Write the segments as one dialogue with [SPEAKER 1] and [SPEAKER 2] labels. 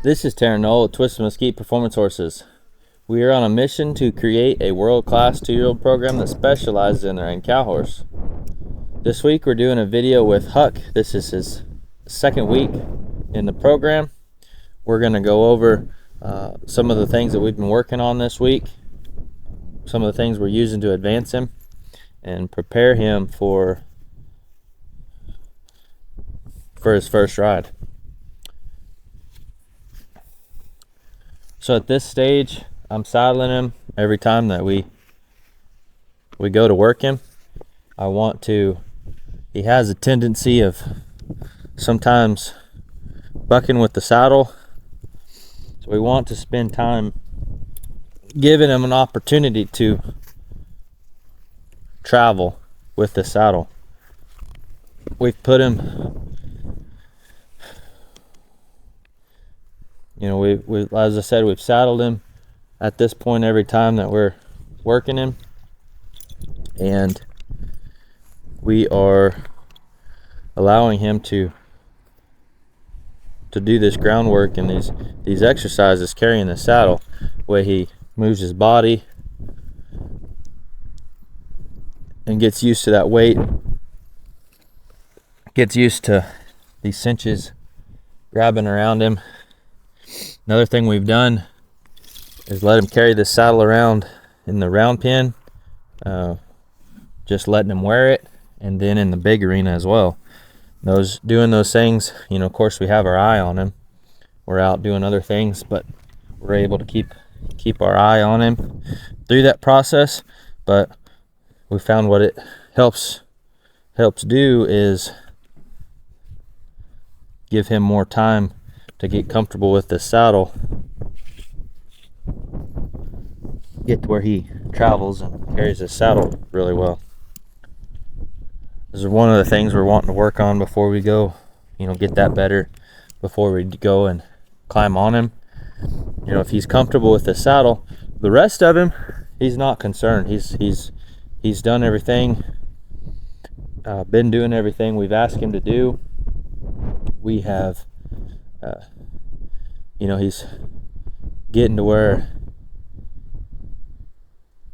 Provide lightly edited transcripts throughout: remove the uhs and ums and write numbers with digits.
[SPEAKER 1] This is Tarron with Twist Mesquite Performance Horses. We are on a mission to create a world-class 2-year-old program that specializes in the Tarron cow horse. This week we're doing a video with Huck. This is his second week in the program. We're going to go over some of the things that we've been working on this week, some of the things we're using to advance him and prepare him for his first ride. So at this stage, I'm saddling him every time that we go to work him. He has a tendency of sometimes bucking with the saddle. So we want to spend time giving him an opportunity to travel with the saddle. We've put him, we as I said, we've saddled him at this point every time that we're working him, and we are allowing him to do this groundwork and these exercises carrying the saddle, where he moves his body and gets used to that weight, gets used to these cinches grabbing around him. Another thing we've done is let him carry the saddle around in the round pen, just letting him wear it, and then in the big arena as well. Doing those things, of course we have our eye on him. We're out doing other things, but we're able to keep our eye on him through that process. But we found what it helps do is give him more time to get comfortable with the saddle, get to where he travels and carries his saddle really well. This is one of the things we're wanting to work on before we go, get that better before we go and climb on him. If he's comfortable with the saddle, the rest of him, he's not concerned. He's done everything, been doing everything we've asked him to do. We have, he's getting to where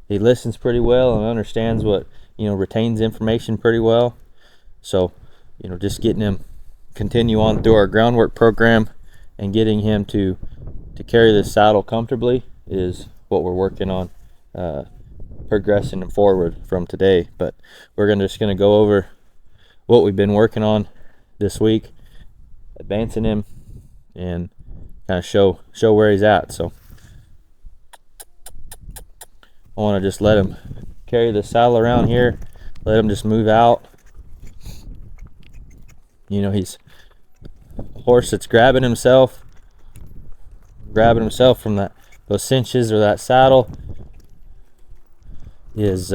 [SPEAKER 1] he listens pretty well and understands what, retains information pretty well. So, just getting him continue on through our groundwork program and getting him to carry this saddle comfortably is what we're working on, progressing him forward from today. But we're just gonna go over what we've been working on this week, advancing him, and kind of show where he's at. So I want to just let him carry the saddle around here, let him just move out. He's a horse that's grabbing himself from those cinches or that saddle is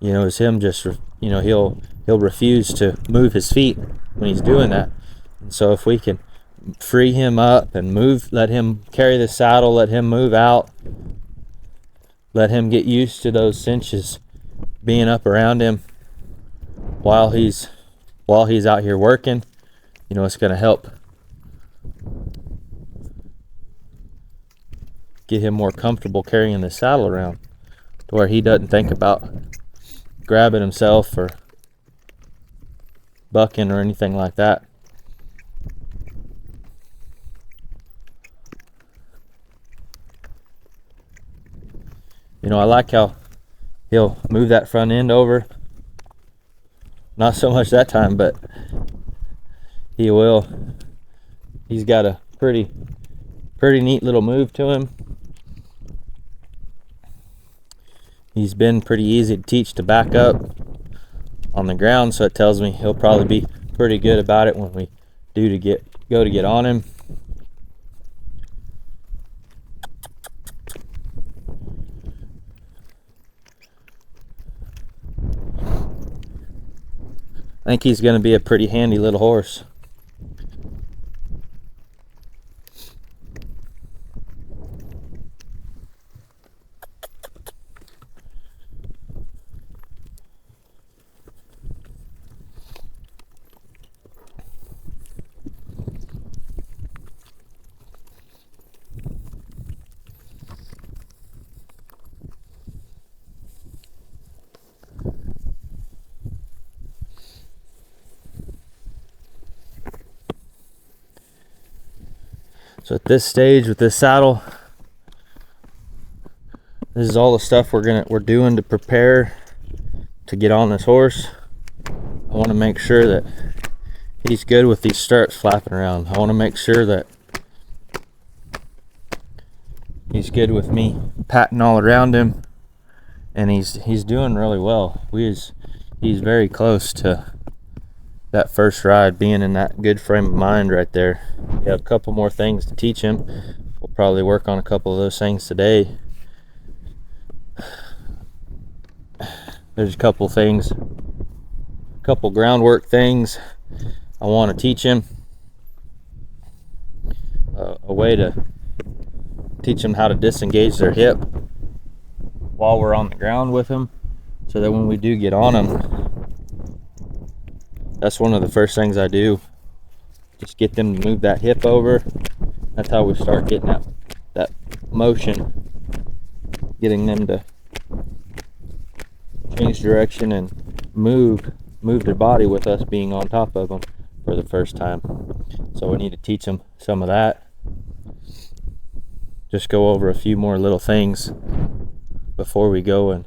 [SPEAKER 1] is him just he'll refuse to move his feet when he's doing that. And so if we can free him up and let him carry the saddle, let him move out, let him get used to those cinches being up around him while he's out here working, it's going to help get him more comfortable carrying the saddle around to where he doesn't think about grabbing himself or bucking or anything like that. I like how he'll move that front end over. Not so much that time, but he will. He's got a pretty neat little move to him. He's been pretty easy to teach to back up on the ground, so it tells me he'll probably be pretty good about it when we go to get on him. I think he's going to be a pretty handy little horse. So at this stage with this saddle, this is all the stuff we're doing to prepare to get on this horse. I want to make sure that he's good with these stirrups flapping around. I want to make sure that he's good with me patting all around him, and he's doing really well. He's very close to that first ride, being in that good frame of mind right there. We have a couple more things to teach him. We'll probably work on a couple of those things today. There's a couple things, a couple groundwork things I want to teach him. A way to teach them how to disengage their hip while we're on the ground with them, so that when we do get on them, that's one of the first things I do. Just get them to move that hip over. That's how we start getting that motion, getting them to change direction and move their body with us being on top of them for the first time. So we need to teach them some of that. Just go over a few more little things before we go and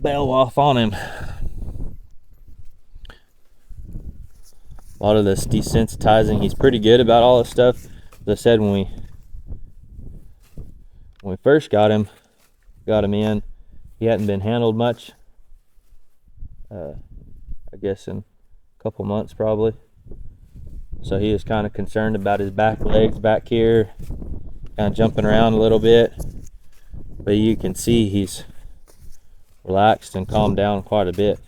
[SPEAKER 1] bail off on him. A lot of this desensitizing, he's pretty good about all this stuff. As I said, when we first got him in, he hadn't been handled much. I guess in a couple months probably. So he was kind of concerned about his back legs back here, kind of jumping around a little bit. But you can see he's relaxed and calmed down quite a bit.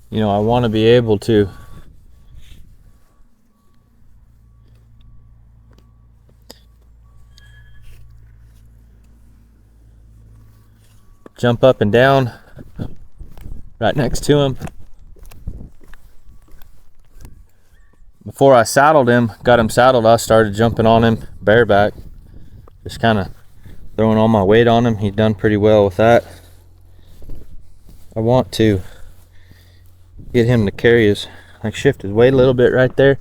[SPEAKER 1] You know, I want to be able to jump up and down right next to him. Before I saddled him, got him saddled, I started jumping on him bareback, just kind of throwing all my weight on him. He's done pretty well with that. I want to get him to carry his, like, shift his weight a little bit right there.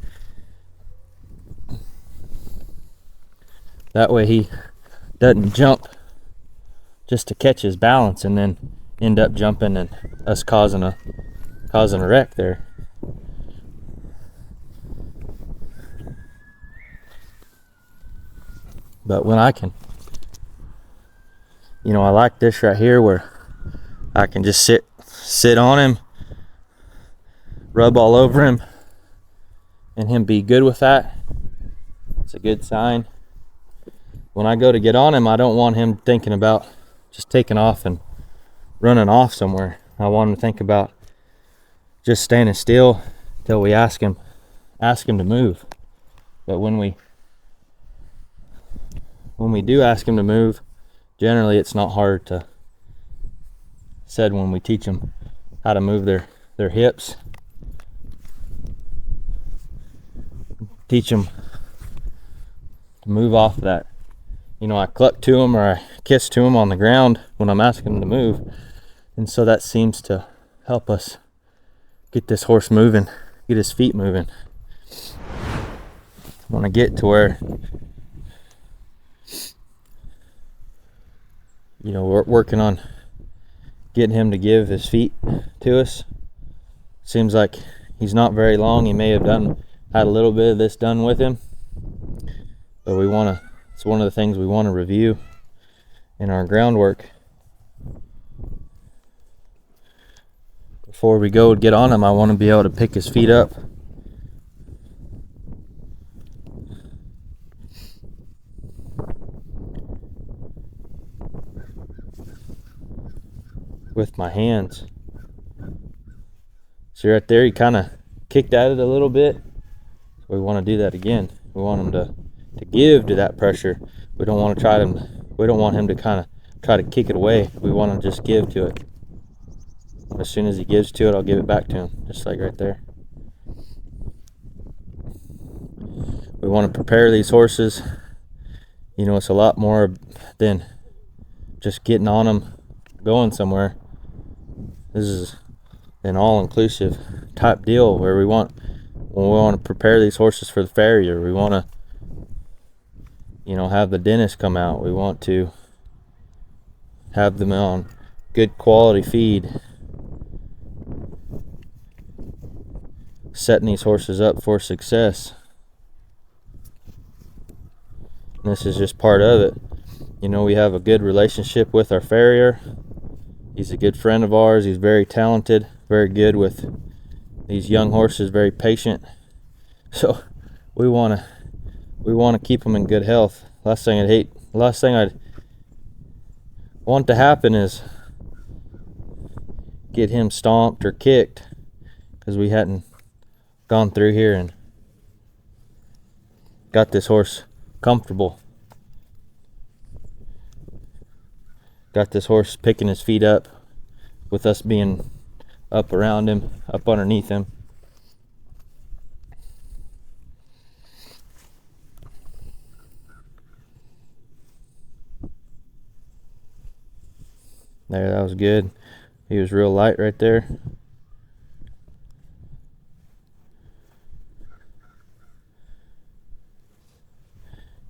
[SPEAKER 1] That way he doesn't jump just to catch his balance and then end up jumping and us causing a wreck there. But when I can, you know, I like this right here where I can just sit on him, rub all over him, and him be good with that. It's a good sign. When I go to get on him, I don't want him thinking about just taking off and running off somewhere. I want him to think about just standing still till we ask him to move. But when we do ask him to move, generally it's not hard to said when we teach them how to move their hips. Teach them to move off of that. You know, I cluck to them or I kiss to them on the ground when I'm asking them to move. And so that seems to help us get this horse moving, get his feet moving. I want to get to where, you know, we're working on getting him to give his feet to us. Seems like he's not very long. He may have had a little bit of this done with him, but it's one of the things we want to review in our groundwork before we go get on him. I want to be able to pick his feet up. my hands. See right there, he kind of kicked at it a little bit. We want to do that again. We want him to give to that pressure. We don't want to try to, we don't want him to kind of try to kick it away. We want to just give to it. As soon as he gives to it, I'll give it back to him, just like right there. We want to prepare these horses. You know, it's a lot more than just getting on them, going somewhere. This is an all-inclusive type deal where we want to prepare these horses for the farrier. We want to, you know, have the dentist come out. We want to have them on good quality feed, setting these horses up for success. And this is just part of it. You know, we have a good relationship with our farrier. He's a good friend of ours. He's very talented, very good with these young horses, very patient. So we want to keep them in good health. Last thing I'd want to happen is get him stomped or kicked, because we hadn't gone through here and got this horse comfortable. Got this horse picking his feet up with us being up around him, up underneath him. There, that was good. He was real light right there.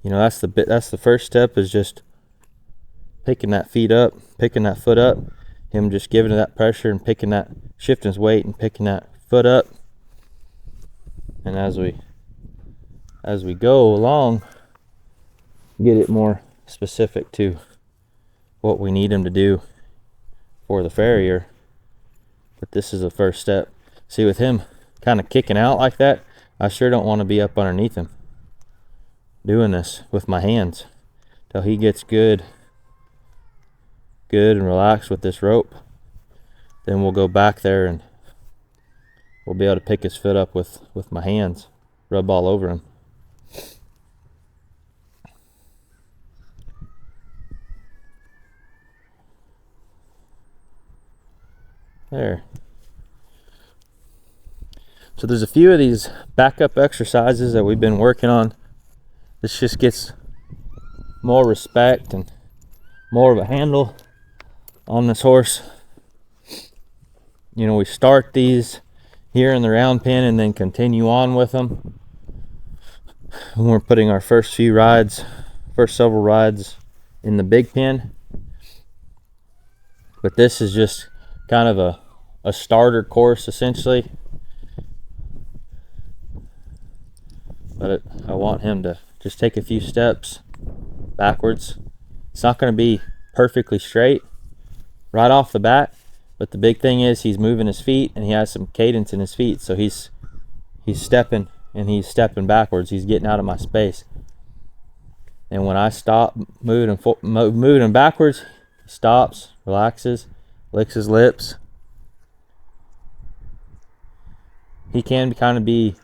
[SPEAKER 1] You know, that's the first step, is just picking that foot up, him just giving it that pressure and shifting his weight and picking that foot up. And as we go along, get it more specific to what we need him to do for the farrier. But this is the first step. See, with him kind of kicking out like that, I sure don't want to be up underneath him doing this with my hands till he gets good and relaxed with this rope. Then we'll go back there and we'll be able to pick his foot up with my hands, rub all over him. There. So there's a few of these backup exercises that we've been working on. This just gets more respect and more of a handle on this horse. You know, we start these here in the round pen and then continue on with them when we're putting our first several rides in the big pen. But this is just kind of a starter course essentially. But I want him to just take a few steps backwards. It's not going to be perfectly straight right off the bat, but the big thing is he's moving his feet and he has some cadence in his feet. So he's stepping and he's stepping backwards. He's getting out of my space. And when I stop moving backwards, he stops, relaxes, licks his lips. He can kind of be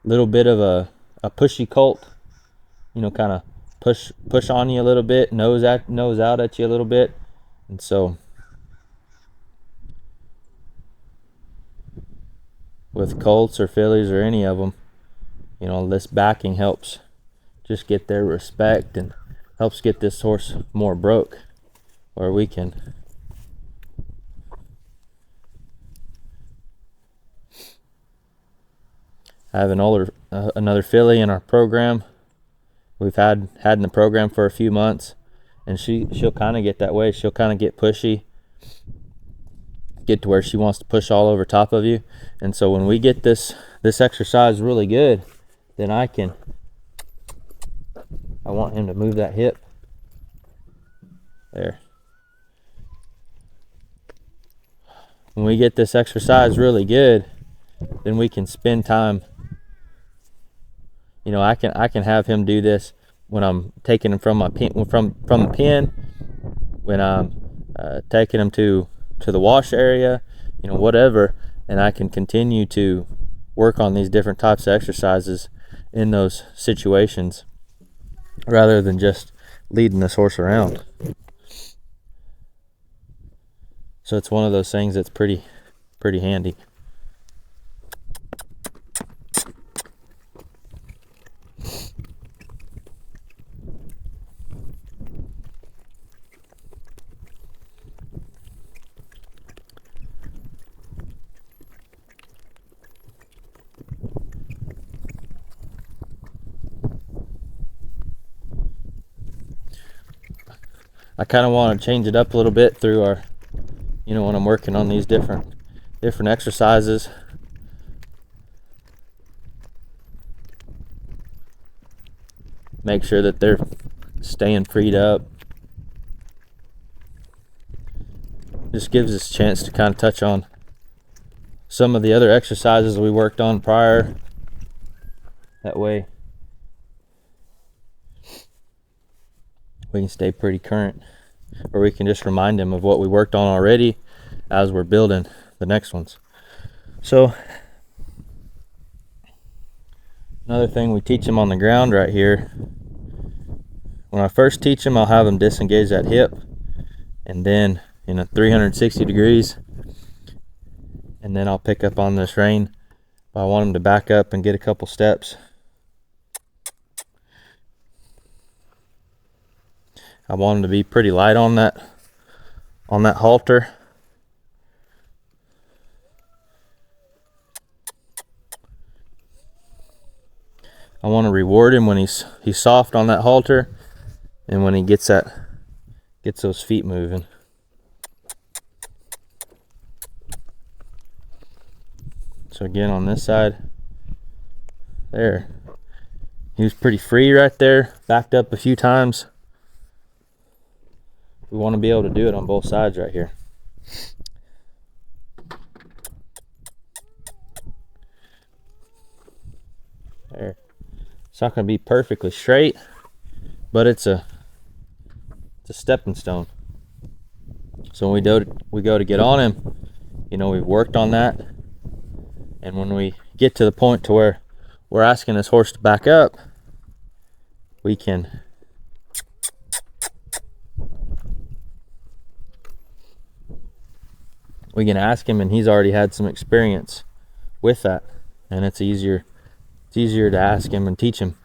[SPEAKER 1] a little bit of a pushy colt, you know, kind of push on you a little bit, nose out at you a little bit. And so with colts or fillies or any of them, you know, this backing helps just get their respect and helps get this horse more broke, where we can have another filly in our program. We've had in the program for a few months, and she'll kind of get that way. She'll kind of get pushy, get to where she wants to push all over top of you. And so when we get this exercise really good, then I want him to move that hip there. When we get this exercise really good, then we can spend time. You know, I can have him do this when I'm taking him from my pen, from the pen, when I'm taking him to to the wash area, whatever, and I can continue to work on these different types of exercises in those situations rather than just leading this horse around. So it's one of those things that's pretty handy. I kind of want to change it up a little bit through our, when I'm working on these different exercises. Make sure that they're staying freed up. Just gives us a chance to kind of touch on some of the other exercises we worked on prior. That way we can stay pretty current, or we can just remind them of what we worked on already as we're building the next ones. So another thing we teach them on the ground right here, when I first teach them, I'll have them disengage that hip and then 360 degrees, and then I'll pick up on this rein. I want them to back up and get a couple steps. I want them to be pretty light on that halter. I want to reward him when he's soft on that halter, and when he gets those feet moving. So again, on this side, there, he was pretty free right there, backed up a few times. We want to be able to do it on both sides right here. There. It's not going to be perfectly straight, but it's a stepping stone. So when we go to get on him, we've worked on that, and when we get to the point to where we're asking this horse to back up, we can ask him, and he's already had some experience with that, and it's easier to ask him and teach him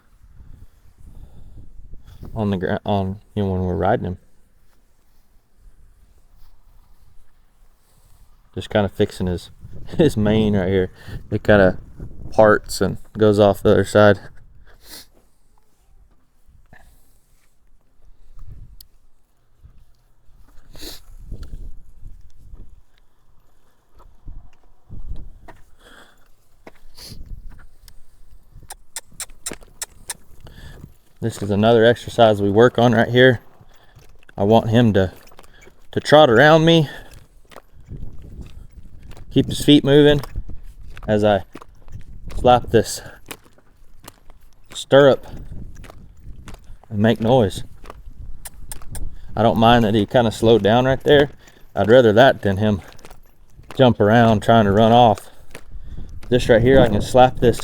[SPEAKER 1] on the ground, when we're riding him. Just kind of fixing his mane right here. It kind of parts and goes off the other side. This is another exercise we work on right here. I want him to trot around me, keep his feet moving as I slap this stirrup and make noise. I don't mind that he kind of slowed down right there. I'd rather that than him jump around trying to run off. This right here, I can slap this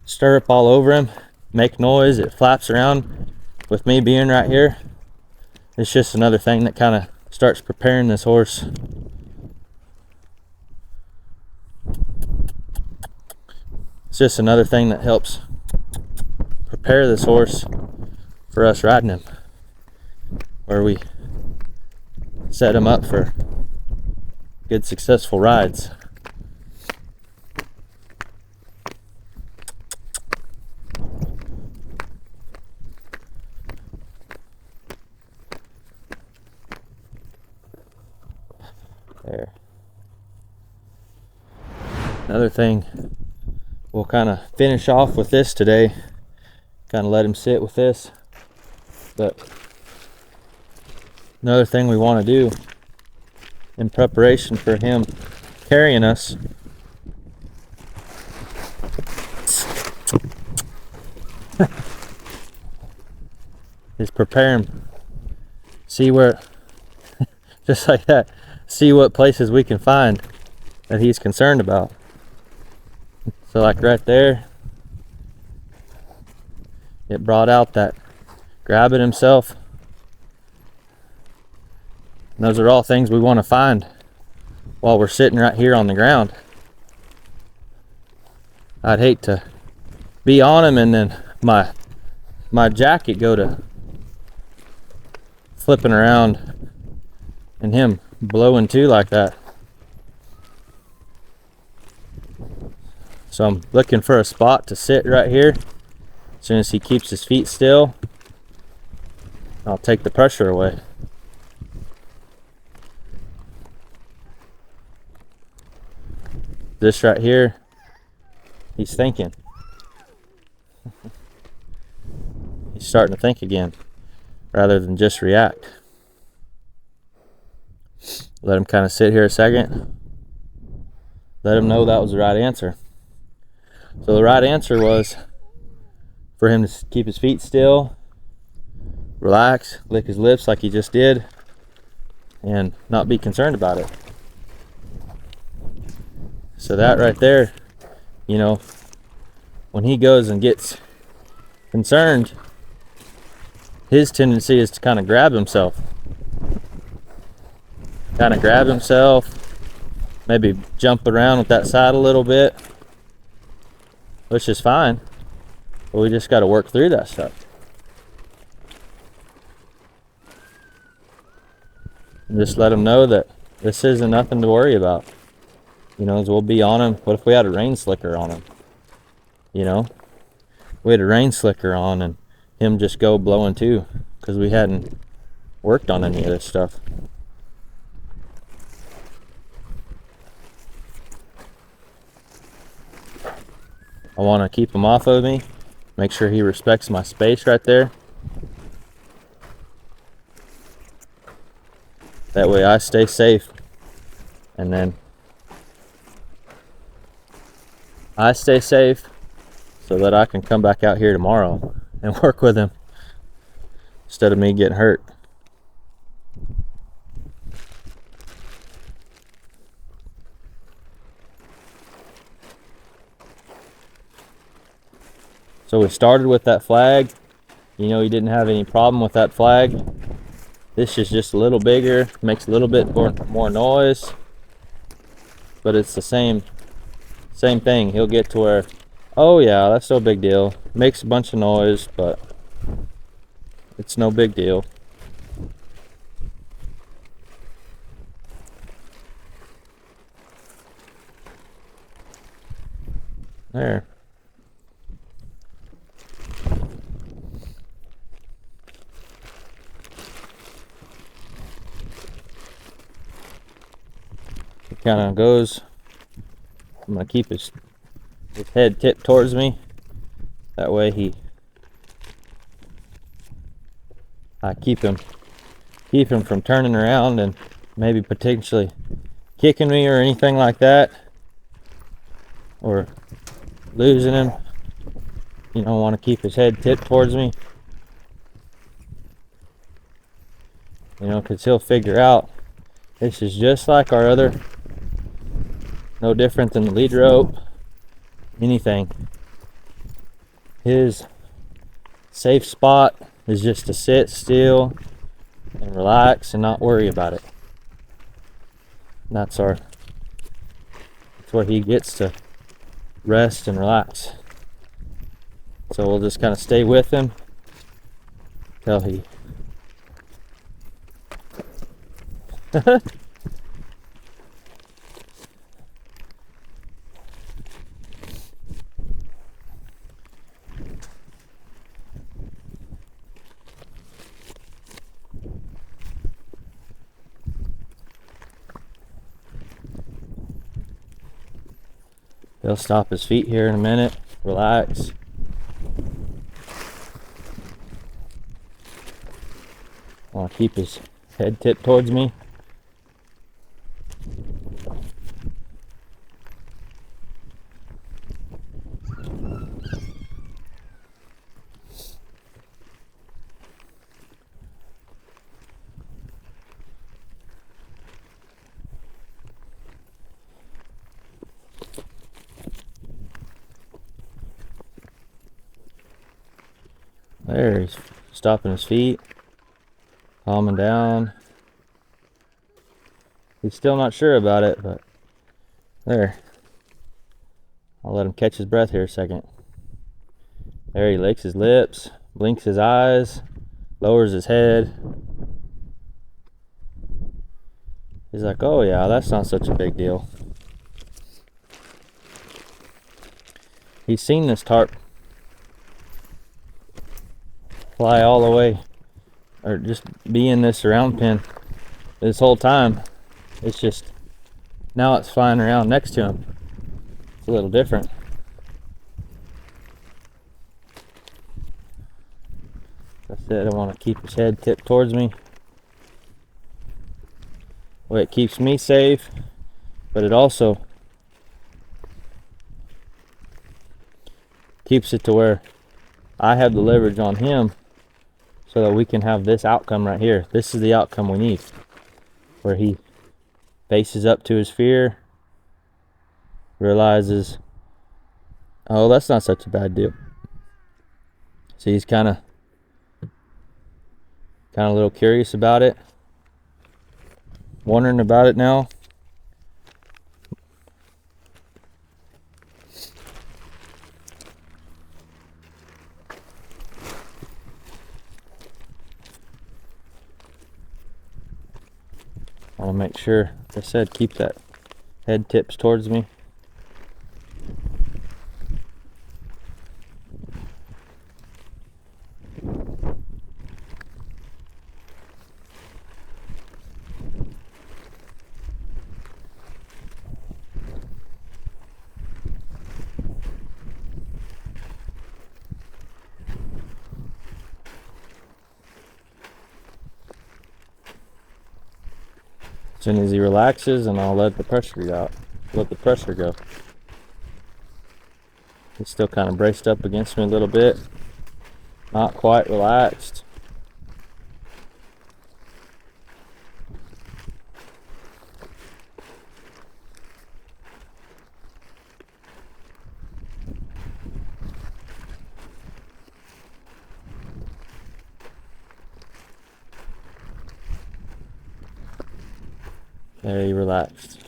[SPEAKER 1] stirrup all over him, make noise, it flaps around with me being right here. It's just another thing that kind of starts preparing this horse. It's just another thing that helps prepare this horse for us riding him, where we set him up for good successful rides. There. Another thing, we'll kind of finish off with this today. Kind of let him sit with this. But another thing we want to do in preparation for him carrying us is prepare him. See where, just like that. see what places we can find that he's concerned about. So like right there, it brought out that grabbing himself. And those are all things we want to find while we're sitting right here on the ground. I'd hate to be on him and then my jacket go to flipping around and him blowing too like that. So I'm looking for a spot to sit right here. As soon as he keeps his feet still, I'll take the pressure away. This right here, he's thinking. He's starting to think again rather than just react. Let him kind of sit here a second. Let him know that was the right answer. So the right answer was for him to keep his feet still, relax, lick his lips like he just did, and not be concerned about it. So that right there, you know, when he goes and gets concerned, his tendency is to kind of grab himself. Maybe jump around with that side a little bit, which is fine, but we just got to work through that stuff. And just let him know that this isn't nothing to worry about. You know, as we'll be on him. What if we had a rain slicker on him? You know, we had a rain slicker on and him just go blowing too, because we hadn't worked on any of this stuff. I want to keep him off of me, make sure he respects my space right there. That way I stay safe, and then I stay safe so that I can come back out here tomorrow and work with him instead of me getting hurt. So we started with that flag. You know, he didn't have any problem with that flag. This is just a little bigger, makes a little bit more noise, but it's the same thing. He'll get to where, oh yeah, that's no big deal. Makes a bunch of noise, but it's no big deal. There. He kind of goes. I'm gonna keep his head tipped towards me. That way I keep him from turning around and maybe potentially kicking me or anything like that, or losing him. You know, want to keep his head tipped towards me. You know, because he'll figure out this is just like our other, no different than the lead rope, anything. His safe spot is just to sit still and relax and not worry about it. And that's where he gets to rest and relax. So we'll just kind of stay with him till he he'll stop his feet here in a minute, relax. I'll keep his head tipped towards me. There, he's stopping his feet, calming down. He's still not sure about it, but there. I'll let him catch his breath here a second. There, he licks his lips, blinks his eyes, lowers his head. He's like, oh yeah, that's not such a big deal. He's seen this tarp fly all the way, or just be in this round pen this whole time. It's just, now it's flying around next to him. It's a little different. Like I said, I want to keep his head tipped towards me. Well, it keeps me safe, but it also keeps it to where I have the leverage on him so that we can have this outcome right here. This is the outcome we need, where he faces up to his fear, realizes, oh, that's not such a bad deal. So he's kind of a little curious about it, wondering about it now. I want to make sure, like I said, keep that head tips towards me. As soon as he relaxes, and I'll let the pressure out. Let the pressure go. He's still kind of braced up against me a little bit. Not quite relaxed. There, he relaxed.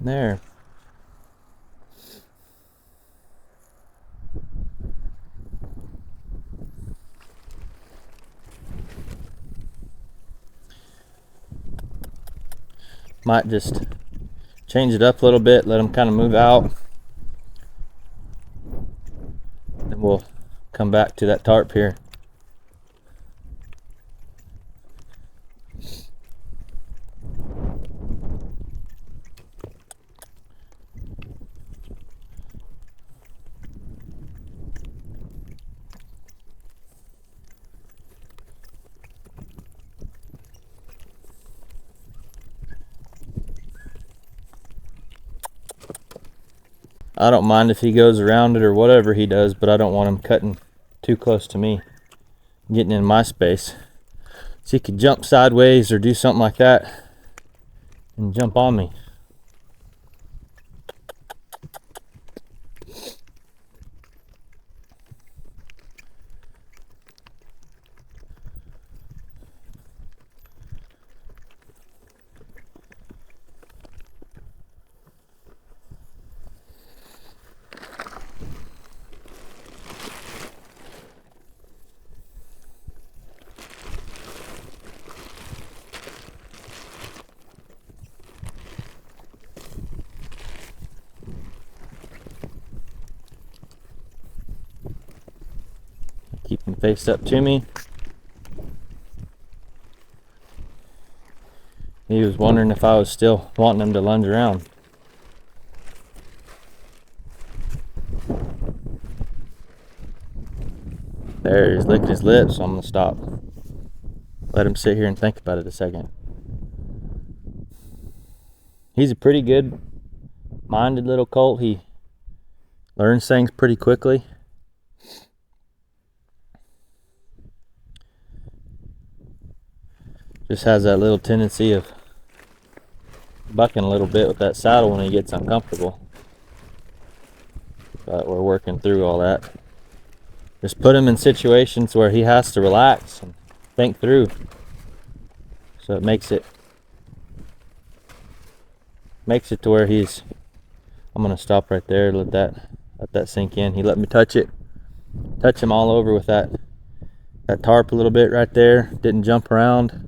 [SPEAKER 1] There. Might just change it up a little bit, let them kind of move out. Then we'll come back to that tarp here. I don't mind if he goes around it or whatever he does, but I don't want him cutting too close to me, getting in my space. So he could jump sideways or do something like that and jump on me. Keep him faced up to me. He was wondering if I was still wanting him to lunge around. There, he's licking his lips, so I'm gonna stop. Let him sit here and think about it a second. He's a pretty good minded little colt. He learns things pretty quickly. Just has that little tendency of bucking a little bit with that saddle when he gets uncomfortable. But we're working through all that. Just put him in situations where he has to relax and think through. So it makes it to where he's, I'm gonna stop right there, let that sink in. He let me touch him all over with that tarp a little bit right there. Didn't jump around.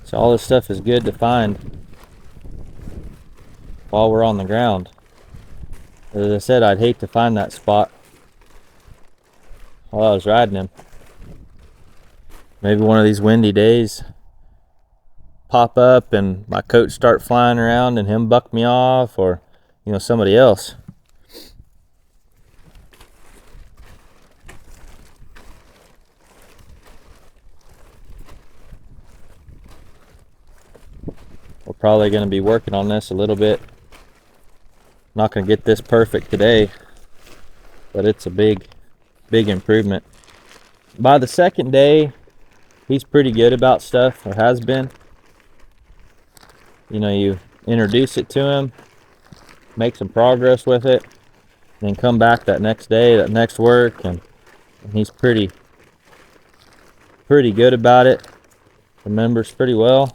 [SPEAKER 1] So all this stuff is good to find while we're on the ground. As I said, I'd hate to find that spot while I was riding him. Maybe one of these windy days pop up and my coach start flying around and him buck me off, or somebody else. We're probably going to be working on this a little bit. Not going to get this perfect today, but it's a big improvement. By the second day, he's pretty good about stuff, or has been. You introduce it to him, make some progress with it, then come back that next day, that next work, and he's pretty good about it. Remembers pretty well.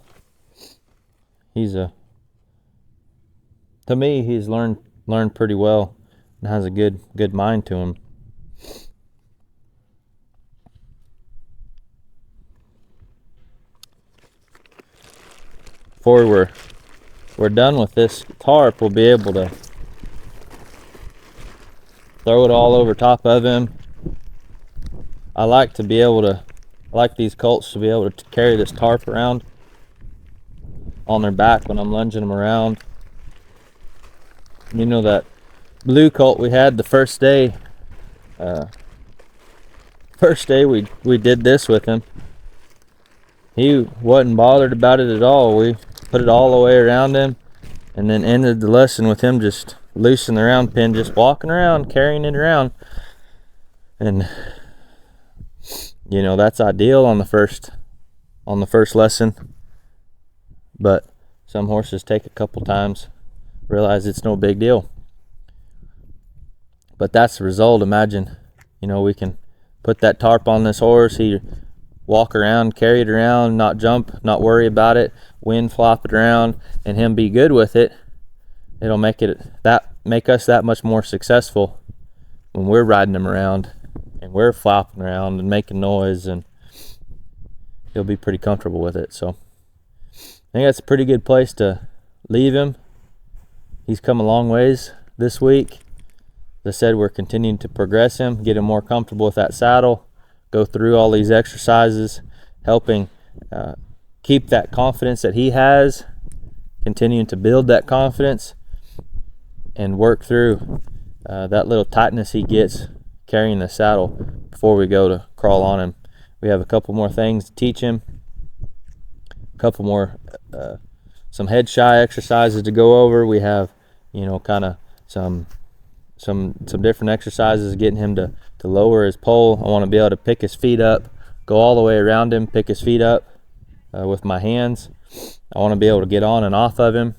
[SPEAKER 1] To me, he's learned pretty well and has a good mind to him. Before we're done with this tarp, we'll be able to throw it all over top of him. I like these colts to be able to carry this tarp around on their back when I'm lunging them around. That blue colt we had the first day we did this with him, he wasn't bothered about it at all. We put it all the way around him and then ended the lesson with him just loosing the round pin, just walking around, carrying it around. And that's ideal on the first lesson, but some horses take a couple times, realize it's no big deal. But that's the result. Imagine we can put that tarp on this horse, he walk around, carry it around, not jump, not worry about it, wind flop it around, and him be good with it. It'll make us that much more successful when we're riding him around and we're flopping around and making noise, and he'll be pretty comfortable with it. So I think that's a pretty good place to leave him. He's come a long ways this week. As I said, we're continuing to progress him, get him more comfortable with that saddle, go through all these exercises, helping keep that confidence that he has, continuing to build that confidence, and work through that little tightness he gets carrying the saddle before we go to crawl on him. We have a couple more things to teach him, a couple more some head shy exercises to go over. We have kind of some different exercises getting him to lower his pole. I want to be able to pick his feet up, go all the way around him, pick his feet up with my hands. I want to be able to get on and off of him.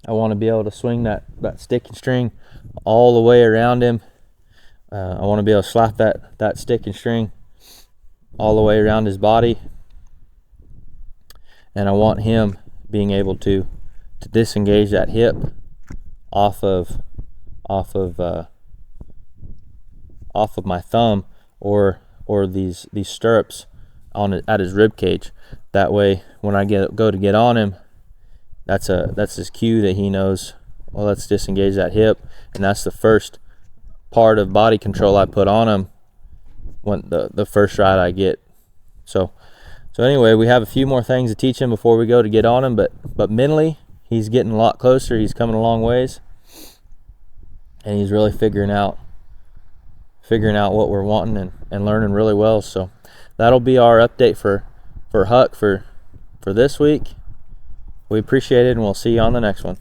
[SPEAKER 1] I want to be able to swing that stick and string all the way around him. I want to be able to slap that stick and string all the way around his body. And I want him being able to disengage that hip off of my thumb or these stirrups at his rib cage. That way, when I go to get on him, that's his cue that he knows, well, let's disengage that hip, and that's the first part of body control I put on him when the first ride I get. So anyway, we have a few more things to teach him before we go to get on him, but mentally he's getting a lot closer. He's coming a long ways, and he's really figuring out what we're wanting and learning really well. So that'll be our update for Huck for this week. We appreciate it, and we'll see you on the next one.